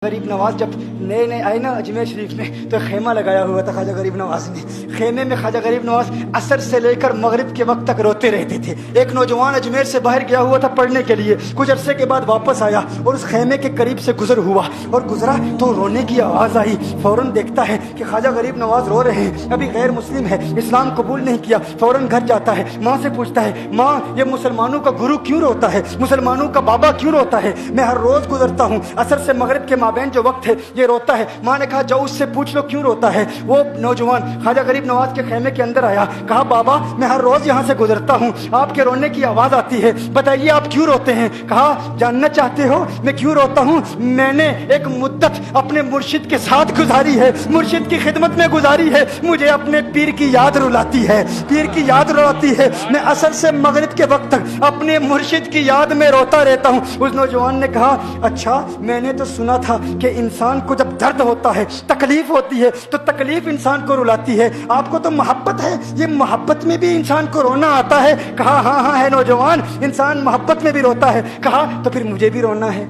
غریب نواز جب نئے نئے آئے نا اجمیر شریف میں تو خیمہ لگایا ہوا تھا خواجہ غریب نواز نے. خیمے میں خواجہ غریب نواز عصر سے لے کر مغرب کے وقت تک روتے رہتے تھے. ایک نوجوان اجمیر سے باہر گیا ہوا تھا پڑھنے کے لیے, کچھ عرصے کے بعد واپس آیا اور اس خیمے کے قریب سے گزر ہوا اور گزرا تو رونے کی آواز آئی. فوراً دیکھتا ہے کہ خواجہ غریب نواز رو رہے ہیں, ابھی غیر مسلم ہے, اسلام قبول نہیں کیا. فوراً گھر جاتا ہے, ماں سے پوچھتا ہے, ماں یہ مسلمانوں کا گرو کیوں روتا ہے, مسلمانوں کا بابا کیوں روتا ہے؟ میں ہر روز گزرتا ہوں, عصر سے مغرب کے مابین جو وقت ہے یہ روتا ہے. ماں نے کہا جاؤ اس سے پوچھ لو کیوں روتا ہے. وہ نوجوان خواجہ غریب نواز کے خیمے کے اندر آیا, کہا بابا میں ہر روز یہاں سے گزرتا ہوں, آپ کے رونے کی آواز آتی ہے, بتائیے آپ کیوں روتے ہیں؟ کہا جاننا چاہتے ہو میں کیوں روتا ہوں؟ میں نے ایک مدت اپنے مرشد کے ساتھ گزاری ہے, مرشد کی خدمت میں گزاری ہے, مجھے اپنے پیر کی یاد رلاتی ہے, پیر کی یاد رلاتی ہے. میں عصر سے مغرب کے وقت تک اپنے مرشد کی یاد میں روتا رہتا ہوں. اس نوجوان نے کہا اچھا میں نے تو سنا تھا کہ انسان کو جب درد ہوتا ہے, تکلیف ہوتی ہے تو تکلیف انسان کو رلاتی ہے, آپ کو تو محبت ہے, یہ محبت میں بھی انسان کو رونا آتا ہے؟ کہا ہاں ہاں ہے نوجوان, انسان محبت میں بھی روتا ہے. کہا تو پھر مجھے بھی رونا ہے,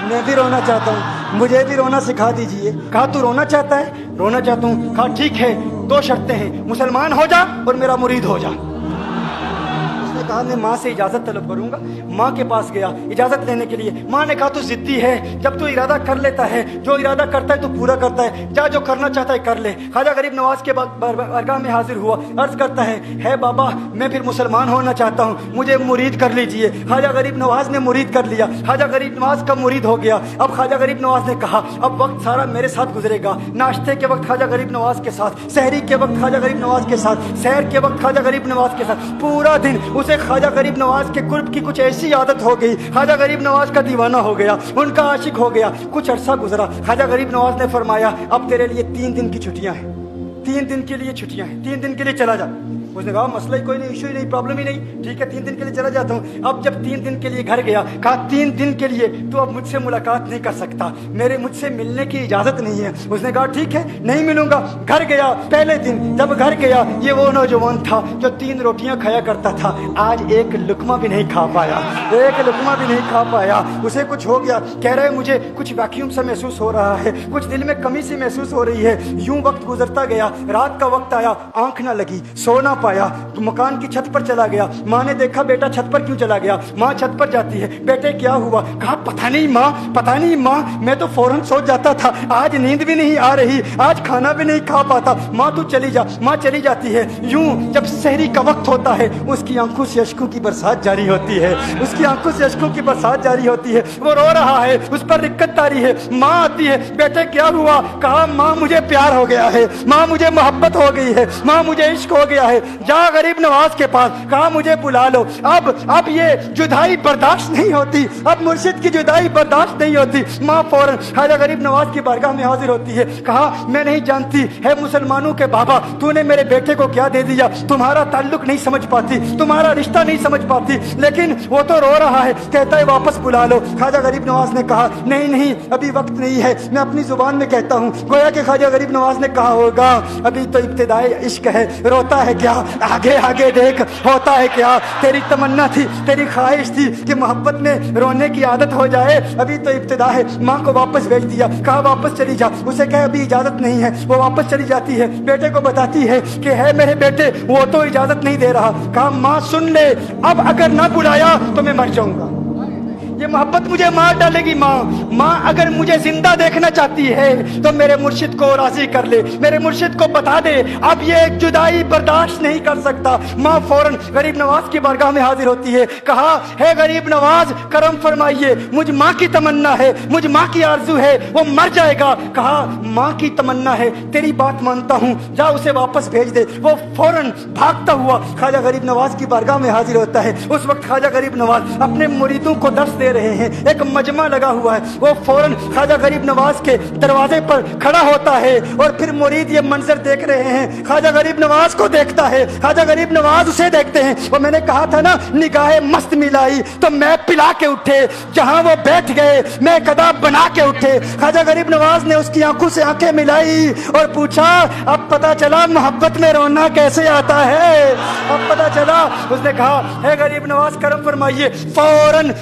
میں بھی رونا چاہتا ہوں, مجھے بھی رونا سکھا دیجئے. کہا تو رونا چاہتا ہے؟ رونا چاہتا ہوں. کہا ٹھیک ہے, دو شرطیں ہیں, مسلمان ہو جا اور میرا مرید ہو جا. کہا میں ماں سے اجازت طلب کروں گا. ماں کے پاس گیا اجازت لینے کے لیے. ماں نے کہا تو ضدی ہے, جب تو ارادہ کر لیتا ہے, جو ارادہ کرتا ہے تو پورا کرتا ہے, جا جو کرنا چاہتا ہے کر لے. خواجہ غریب نواز کے بارگاہ میں حاضر ہوا, عرض کرتا ہے بابا میں پھر مسلمان ہونا چاہتا ہوں, مجھے مرید کر لیجئے. خواجہ غریب نواز نے مرید کر لیا, خواجہ غریب نواز کا مرید ہو گیا. اب خواجہ غریب نواز نے کہا اب وقت سارا میرے ساتھ گزرے گا. ناشتے کے وقت خواجہ غریب نواز کے ساتھ, سحری کے وقت خواجہ غریب نواز کے ساتھ, سحر کے وقت خواجہ غریب نواز کے ساتھ, پورا دن اسے خواجہ غریب نواز کے قرب کی کچھ ایسی عادت ہو گئی, خواجہ غریب نواز کا دیوانہ ہو گیا, ان کا عاشق ہو گیا. کچھ عرصہ گزرا, خواجہ غریب نواز نے فرمایا اب تیرے لیے 3 دن کی چھٹیاں ہیں, 3 دن کے لیے چھٹیاں ہیں, 3 دن کے لیے چلا جا. اس نے کہا مسئلہ ہی کوئی نہیں, ایشو ہی نہیں, پرابلم ہی نہیں, ٹھیک ہے 3 دن کے لیے چلا جاتا ہوں. اب جب 3 دن کے لیے گھر گیا, کہا 3 دن کے لیے تو اب مجھ سے ملاقات نہیں کر سکتا, مجھ سے ملنے کی اجازت نہیں ہے. اس نے کہا ٹھیک ہے نہیں ملوں گا. گھر گیا, پہلے دن جب گھر گیا یہ وہ نوجوان تھا جو 3 روٹیاں کھایا کرتا تھا, آج ایک لقمہ بھی نہیں کھا پایا, ایک لقمہ بھی نہیں کھا پایا. اسے کچھ ہو گیا, کہہ رہے مجھے کچھ ویکیوم سا محسوس ہو رہا ہے, کچھ دل میں کمی سی محسوس ہو رہی ہے. یوں وقت گزرتا گیا, رات کا وقت آیا, آنکھ نہ لگی, سو نہ پایا, مکان کی چھت پر چلا گیا. ماں نے دیکھا بیٹا چھت پر کیوں چلا گیا؟ ماں چھت پر جاتی ہے, بیٹے کیا ہوا؟ کہا پتہ نہیں ماں, پتہ نہیں ماں, میں تو فوراً سو جاتا تھا, آج نیند بھی نہیں آ رہی, آج کھانا بھی نہیں کھا پاتا. ماں تو چلی جا. ماں چلی جاتی ہے. یوں جب سحری کا وقت ہوتا ہے اس کی آنکھوں سے اشکوں کی برسات جاری ہوتی ہے, اس کی آنکھوں سے اشکوں کی برسات جاری ہوتی ہے. وہ رو رہا ہے, اس پر رکت تاری ہے. ماں آتی ہے, بیٹے کیا ہوا؟ کہا ماں مجھے پیار ہو گیا ہے, ماں مجھے محبت ہو گئی ہے, ماں مجھے عشق ہو گیا ہے. جا غریب نواز کے پاس, کہا مجھے بلا لو. اب یہ جدائی برداشت نہیں ہوتی, اب مرشد کی جدائی برداشت نہیں ہوتی. ماں فوراً خواجہ غریب نواز کی بارگاہ میں حاضر ہوتی ہے. کہا میں نہیں جانتی ہے مسلمانوں کے بابا, تو نے میرے بیٹے کو کیا دے دیا, تمہارا تعلق نہیں سمجھ پاتی, تمہارا رشتہ نہیں سمجھ پاتی, لیکن وہ تو رو رہا ہے, کہتا ہے واپس بلا لو. خواجہ غریب نواز نے کہا نہیں نہیں ابھی وقت نہیں ہے, میں اپنی زبان میں کہتا ہوں. گویا کہ خواجہ غریب نواز نے کہا ہوگا ابھی تو ابتدائی عشق ہے, روتا ہے کیا, آگے آگے دیکھ ہوتا ہے کیا. تیری تمنا تھی, تیری خواہش تھی کہ محبت میں رونے کی عادت ہو جائے, ابھی تو ابتدا ہے. ماں کو واپس بھیج دیا, کہا واپس چلی جا. اسے کہا ابھی اجازت نہیں ہے, وہ واپس چلی جاتی ہے. بیٹے کو بتاتی ہے کہ ہے میرے بیٹے وہ تو اجازت نہیں دے رہا. کہا ماں سن لے, اب اگر نہ بلایا تو میں مر جاؤں گا, یہ محبت مجھے مار ڈالے گی. ماں اگر مجھے زندہ دیکھنا چاہتی ہے تو میرے مرشد کو راضی کر لے, میرے مرشد کو بتا دے اب یہ جدائی برداشت نہیں کر سکتا. ماں فوراً غریب نواز کی بارگاہ میں حاضر ہوتی ہے. کہا ہے غریب نواز کرم فرمائیے, مجھ ماں کی تمنا ہے, مجھ ماں کی آرزو ہے, وہ مر جائے گا. کہا ماں کی تمنا ہے, تیری بات مانتا ہوں, جا اسے واپس بھیج دے. وہ فوراً بھاگتا ہوا خواجہ غریب نواز کی بارگاہ میں حاضر ہوتا ہے. اس وقت خواجہ غریب نواز اپنے مریدوں کو درس دے رہے ہیں, ایک مجمع لگا ہوا ہے. وہ فوراً خواجہ غریب نواز کے دروازے پر کھڑا ہوتا ہے اور پھر مرید یہ منظر دیکھ رہے ہیں. خواجہ غریب نواز کو دیکھتا ہے, خواجہ غریب نواز اسے دیکھتے ہیں. اور میں نے کہا تھا نا نگاہ مست ملائی تو میں پلا کے اٹھے, جہاں وہ بیٹھ گئے میں قدا بنا کے اٹھے. خواجہ غریب نواز نے اس کی آنکھوں سے آنکھیں ملائی اور پوچھا اب پتا چلا محبت میں رونا کیسے آتا ہے, اب پتا چلا. اس نے کہا ہے غریب نواز کرم فرمائیے. فوراً